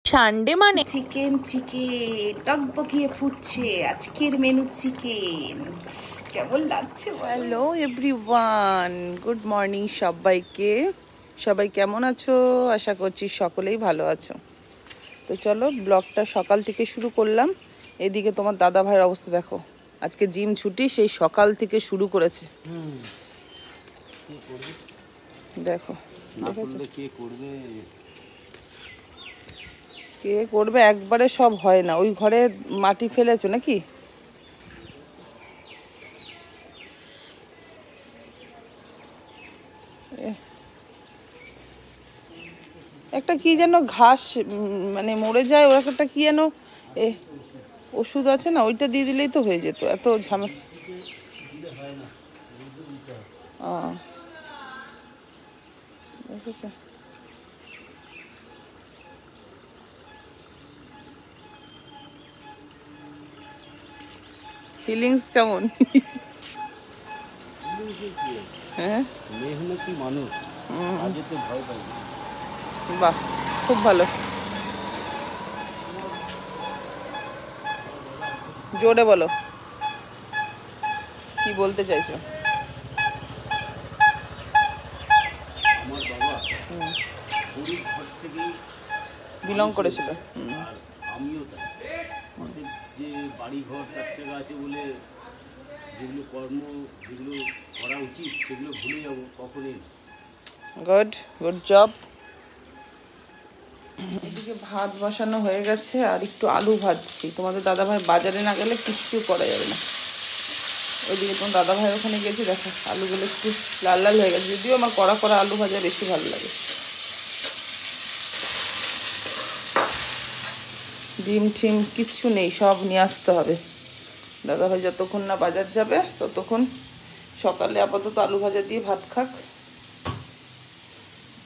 Sunday মানে chicken chicken টকবগিয়ে ফুটছে আজকের মেনু চিকেন। কেমন লাগছে? হ্যালো এভরিওয়ান, গুড মর্নিং সবাইকে। সবাই কেমন আছো? আশা করছি সকলেই ভালো আছো। তো চলো ব্লগটা সকাল থেকে শুরু করলাম। এদিকে তোমার দাদা ভাইয়ের অবস্থা দেখো, আজকে জিম ছুটি, সেই সকাল থেকে শুরু করেছে। দেখো কে করবে, একবারে সব হয় না। ওই ঘরে মাটি ফেলেছো নাকি? একটা কি যেন ঘাস মানে মরে যায়, ওর একটা কি যেন ওষুধ আছে না, ওইটা দিয়ে দিলেই তো হয়ে যেত, এত ঝামেলা। দেখেছো? ফিলিংস কেমন? হ্যাঁ, বাহ, খুব ভালো। জোরে বলো, কি বলতে চাইছো? বিলং করেছিল। আমিও তাই। আমাদের যে বাড়ি ঘর চার চাকা আছে বলে যেগুলো কর্ম যেগুলো করা উচিত সেগুলো ভুলে যাবো কখনই। Good good job. এদিকে ভাত বসানো হয়ে গেছে, আর একটু আলু ভাজছি। তোমাদের দাদাভাই বাজারে না গেলে কিচ্ছু করা যাবে না। ওইদিকে তোমার দাদাভাই ওখানে গেছে, দেখো আলুগুলো একটু লাল লাল হয়ে গেছে। যদিও আমার কড়া কড়া আলু ভাজা বেশি ভালো লাগে। ডিম টিম কিচ্ছু নেই, সব নিয়ে আসতে হবে। দাদাভাই যতক্ষণ না বাজার যাবে ততক্ষণ সকালে আপাতত আলু ভাজা দিয়ে ভাত খাক।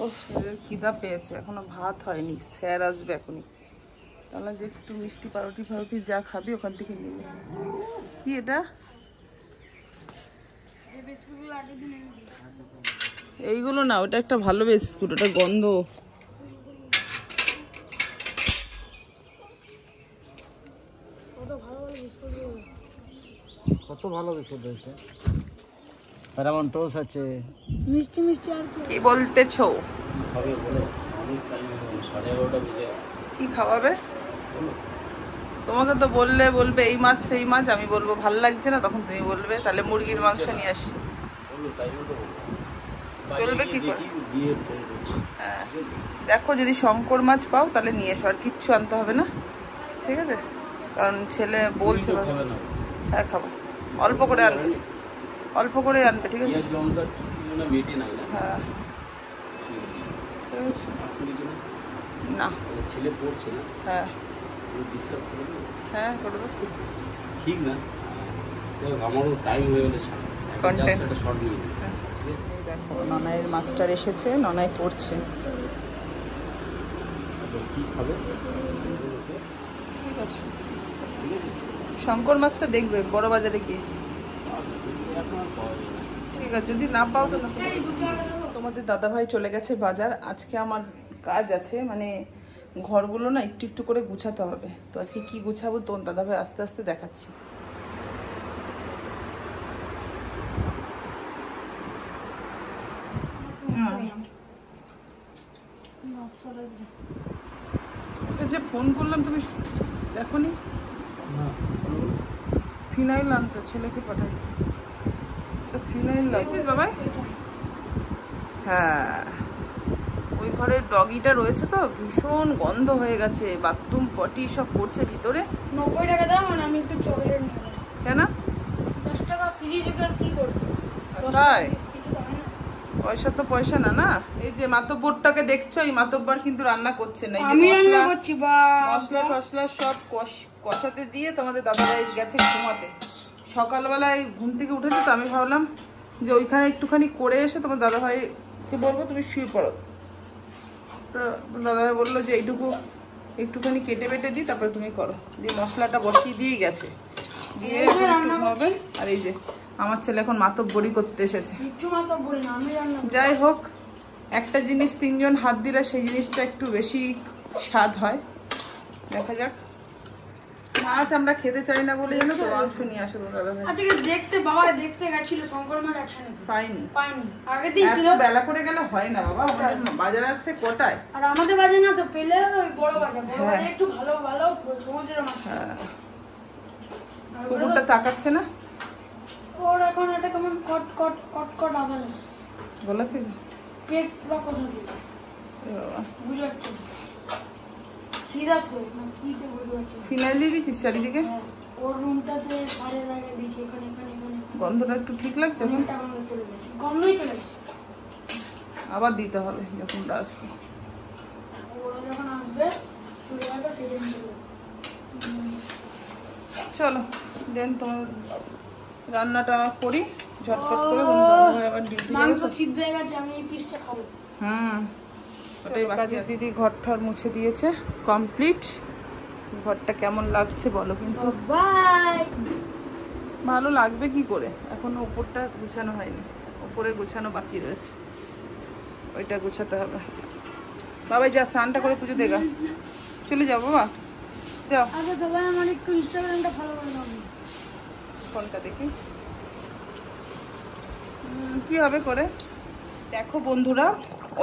ও শরীরের খিদা পেয়েছে, এখনো ভাত হয়নি, স্যার আসবে এখনই। তাহলে যে একটু মিষ্টি পাউরুটি ফাউরুটি যা খাবি ওখান থেকে নিবি। কি এটা? এইগুলো না, ওটা একটা ভালো বিস্কুট, ওটা গন্ধ। কত ভালো বিস্কুট হয়েছে, প্যারামন টোস্ট আছে, মিষ্টি মিষ্টি। আর কি বলতেছো? খাবে বলো? অনেক টাইম হয়ে গেল, 11:30 বেজে। কি খাওয়াবে? তোমাকে তো বলবে এই মাছ সেই মাছ, আমি বলবো ভাল লাগছে না, তখন তুমি বলবে তাহলে মুরগির মাংস নিয়ে আসি। বলো, তাই মতো চলবে কি করে? হ্যাঁ, দেখো যদি শঙ্কর মাছ পাও তাহলে নিয়ে এসো, আর কিচ্ছু আনতে হবে না, ঠিক আছে? কারণ ছেলে বলছে। হ্যাঁ খাবো, অল্প করে আনবে, অল্প করে আনবে, ঠিক আছে? হ্যাঁ ঠিক আছে। না ছেলে পড়ছে না। হ্যাঁ ডিস্টার্ব করে দেবো? হ্যাঁ করে দেবো, ঠিক না? আমারও টাইম হয়ে গেলে একটা শর্ট নিয়ে দেখো ননাইয়ের মাস্টার এসেছে, ননাই পড়ছে। কি খাবে? ঠিক আছে, শঙ্কর মাছটা দেখবে বড় বাজারে গিয়ে। ঠিক আছে, যদি না পাও তো না। তোমাদের দাদাভাই চলে গেছে বাজার। আজকে আমার কাজ আছে, মানে ঘরগুলো না একটু একটু করে গুছাতে হবে। তো আজকে কি গুছাবো তোমার দাদাভাই আস্তে আস্তে দেখাচ্ছি। যে ফোন করলাম তুমি দেখো নি? ফিনাইল আনতে ছেলেকে পাঠাই। ফিনাইল লাগছিস বাবাই? হ্যাঁ, ওই ঘরের ডগিটা রয়েছে তো, ভীষণ গন্ধ হয়ে গেছে, বাথরুম পটি সব করছে ভিতরে। 90 টাকা দাও, আমি একটু চকলেট নিয়ে নেব। কেন? 10 টাকা ফ্রি রেখে কি করব? তাই পয়সা তো পয়সা না, না? এই যে মাতব্বরটাকে দেখছো, এই মাতব্বর কিন্তু রান্না করছে না। আমি রান্না করছি। বা মশলা টসলা সব কষাতে দিয়ে তোমাদের দাদাভাই গেছে ঘুমাতে। সকালবেলায় ঘুম থেকে উঠেছে, তো আমি ভাবলাম যে ওইখানে একটুখানি করে এসে তোমার দাদাভাইকে বলবো তুমি শুয়ে পড়ো। তো দাদাভাই বললো যে এইটুকু একটুখানি কেটে বেটে দিই, তারপরে তুমি করো। দিয়ে মশলাটা বসিয়ে দিয়ে গেছে, দিয়ে হবে। আর এই যে আমার ছেলে এখন মাতব্বরি করতে এসেছে। যাই হোক, একটা জিনিস তিনজন হাত দিলে সেই জিনিসটা একটু বেশি স্বাদ হয়। দেখা যাক। মাছ আমরা খেতে চাই না বলে জানো তো মাংস নিয়ে আসো দাদা ভাই। আজকে দেখতে বাবা দেখতে গেছিল শঙ্কর মাছ আছে নাকি পাইনি। পাইনি আগের দিন ছিল। এত বেলা করে গেলে হয় না বাবা, আমাদের বাজার আসছে কটায়। আর আমাদের বাজে না তো পেলে ওই বড় বাজার একটু ভালো ভালো সমুদ্রের মাছ। হ্যাঁ কুকুরটা তাকাচ্ছে না ওর এখন একটা কেমন কট কট কট কট আওয়াজ আসছে গলা থেকে। পেট বা কোথা থেকে এ বাবা বুঝাচ্ছে খিদাতে না কিতে বুঝতে পারছি না। ফিনাইল দিয়ে দিচ্ছিস চারিদিকে? হ্যাঁ, ওর রুমটাতে সারে লাগিয়ে দিয়েছি এখানে এখানে এখানে গন্ধটা একটু ঠিক লাগছে এখন? রুমটা গন্ধ চলে গেছে গন্ধই চলে গেছে। আবার দিতে হবে যখন আসবে। ওরা যখন আসবে চলে যাবে সেদিন চলে যাবে। চলো দেন তোমার রান্নাটা করি ঝটপট করে, বন্ধুরা আবার ডিউটি যাবে মাংস তো। সিদ্ধ হয়ে গেছে আমি এই পিসটা খাবো। ওটাই বাকি। দিদি ঘর ঠর মুছে দিয়েছে কমপ্লিট। ঘরটা কেমন লাগছে বলো কিন্তু। বাই ভালো লাগবে কি করে, এখনো উপরটা গুছানো হয়নি, উপরে গুছানো বাকি রয়েছে, ওইটা গুছাতে হবে। বাবাই যা স্নানটা করে পুজো দেগা, চলে যাও বাবা যাও। আচ্ছা সবাই আমার একটু ইনস্টাগ্রামটা ফলো করে দাও। ফোনটা দেখি কি হবে করে। দেখো বন্ধুরা,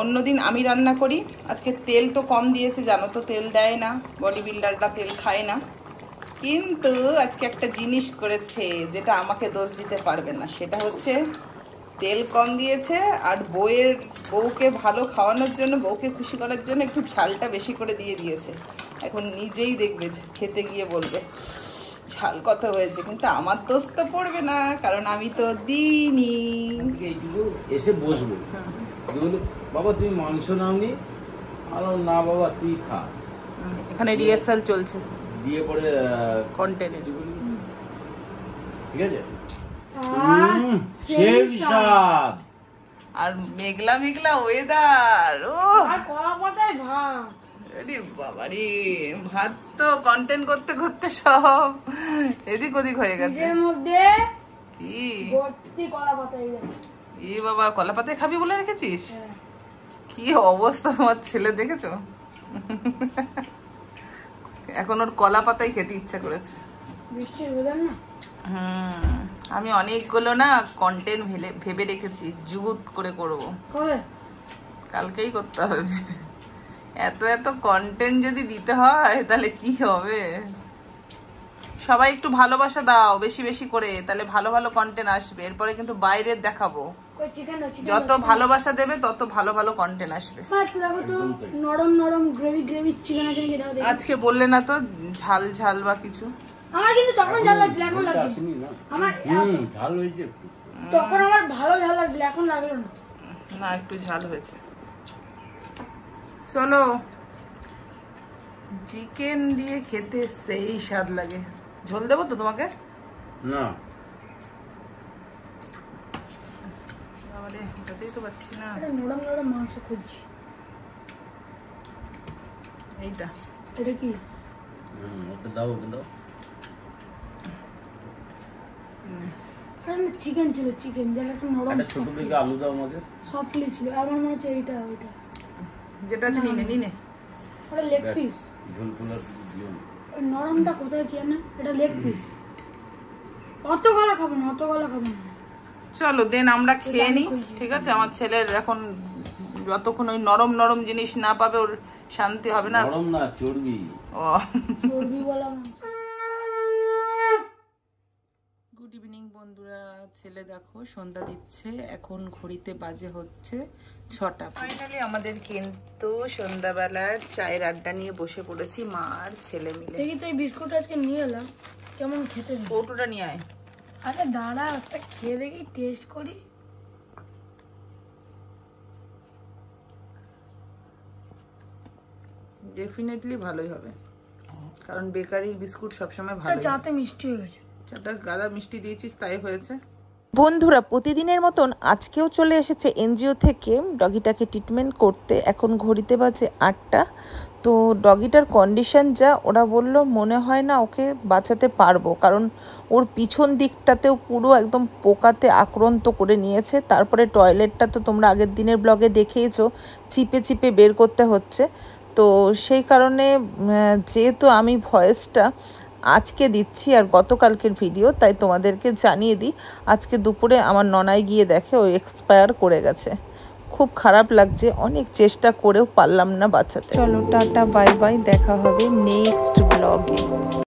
অন্যদিন আমি রান্না করি, আজকে তেল তো কম দিয়েছে জানো তো, তেল দেয় না, বডি বিল্ডাররা তেল খায় না, কিন্তু আজকে একটা জিনিস করেছে যেটা আমাকে দোষ দিতে পারবে না, সেটা হচ্ছে তেল কম দিয়েছে আর বউকে ভালো খাওয়ানোর জন্য, বউকে খুশি করার জন্য একটু ঝালটা বেশি করে দিয়ে দিয়েছে। এখন নিজেই দেখবে, খেতে গিয়ে বলবে ঝাল কত হয়েছে, কিন্তু আমার দোষ তো পড়বে না কারণ আমি তো দিইনি। এইটুকু এসে বসবো, বললো বাবা তুমি মাংস নাওনি, আর না বাবা তুই খা। এখানে রিহার্সাল চলছে দিয়ে পরে কন্টেন্ট। ঠিক আছে, সেই স্বাদ। আর মেঘলা মেঘলা ওয়েদার, ও আর কলা পাতায় ভাত। আরে বাবারে, ভাত তো কন্টেন্ট করতে করতে সব এদিক ওদিক হয়ে গেছে। নিজের মধ্যে কি ভর্তি কলা পাতায় গেছে। ই বাবা, কলা পাতায় খাবি বলে রেখেছিস? হ্যাঁ। কি অবস্থা তোমার ছেলে দেখেছো? এখন ওর কলা পাতায় খেতে ইচ্ছা করেছে। বৃষ্টির ওয়েদার না। আমি অনেকগুলো না কন্টেন্ট ভেবে রেখেছি, জুগুত করে করব, কবে? কালকেই করতে হবে। এত এত কন্টেন্ট যদি দিতে হয় তাহলে কি হবে। সবাই একটু ভালোবাসা দাও বেশি বেশি করে, তাহলে ভালো ভালো কন্টেন্ট আসবে। এরপরে কিন্তু বাইরের দেখাবো, কই চিকেন না, চিকেন যত ভালোবাসা দেবে তত ভালো ভালো কন্টেন্ট আসবে। দেখো তো নরম নরম গ্রেভি গ্রেভি চিকেন আছে নাকি দাও দেখি। আজকে বললে না তো ঝাল ঝাল বা কিছু। আমার কিন্তু তখন ঝাল লাগছিল, এখন লাগছে আসেনি না, আমার ঝাল হয়েছে একটু। তখন আমার ভালো ঝাল লাগছিল, এখন লাগলো না। না একটু ঝাল হয়েছে। চলো, চিকেন দিয়ে খেতে সেই স্বাদ লাগে। ঝোল দেবো তো তোমাকে? না আমারে ওটাতেই তো পাচ্ছি না। এটা নরম নরম মাংস খুঁজছি। এইটা এটা কি? ওটা দাও, ওটা দাও। চিকেন ছিল, চিকেন যেটা একটু নরম একটা ছোট থেকে আলু দাও আমাকে। সফটলি ছিল, আমার মনে হচ্ছে এইটা ওইটা। যেটা আছে নিনে নিনে। ওটা লেগ ব্যাস, পিস। ঝোল ফুল আর কিছু দিও না। ওই নরমটা কোথায় কি না, এটা লেগ পিস। অত গলা খাবো না, অত গলা খাবো না। চলো দেন আমরা খেয়ে নিই, ঠিক আছে? আমার ছেলের এখন যতক্ষণ ওই নরম নরম জিনিস না পাবে ওর শান্তি হবে না। নরম না, চর্বি। ও চর্বি বলা মাংস। গুড ইভিনিং বন্ধুরা, ছেলে দেখো সন্ধ্যা দিচ্ছে, এখন ঘড়িতে বাজে হচ্ছে 6টা। ফাইনালি আমাদের কিন্তু সন্ধ্যাবেলার চায়ের আড্ডা নিয়ে বসে পড়েছি মা আর ছেলে মিলে। দেখি তো এই বিস্কুট আজকে নিয়ে এলাম, কেমন খেতে। কৌটোটা নিয়ে আয়। আরে দাঁড়া, একটা খেয়ে দেখি, টেস্ট করি। ডেফিনেটলি ভালোই হবে, কারণ বেকারি বিস্কুট সবসময় ভালো। চাতে মিষ্টি হয়ে গেছে। চাটা গাদা মিষ্টি দিয়েছিস তাই হয়েছে। বন্ধুরা, প্রতিদিনের মতন আজকেও চলে এসেছে এনজিও থেকে ডগিটাকে ট্রিটমেন্ট করতে। এখন ঘড়িতে বাজে 8টা। তো ডগিটার কন্ডিশন যা, ওরা বলল মনে হয় না ওকে বাঁচাতে পারবো, কারণ ওর পিছন দিকটাতেও পুরো একদম পোকাতে আক্রান্ত করে নিয়েছে। তারপরে টয়লেটটা তো তোমরা আগের দিনের ব্লগে দেখেইছো, চিপে চিপে বের করতে হচ্ছে। তো সেই কারণে যেহেতু আমি ভয়েসটা আজকে দিচ্ছি আর গতকালকের ভিডিও, তাই তোমাদেরকে জানিয়ে দিই আজকে দুপুরে আমার ননাই গিয়ে দেখে ও এক্সপায়ার করে গেছে। খুব খারাপ লাগছে, অনেক চেষ্টা করেও পারলাম না বাঁচাতে। চলো টাটা বাই বাই, দেখা হবে নেক্সট ব্লগে।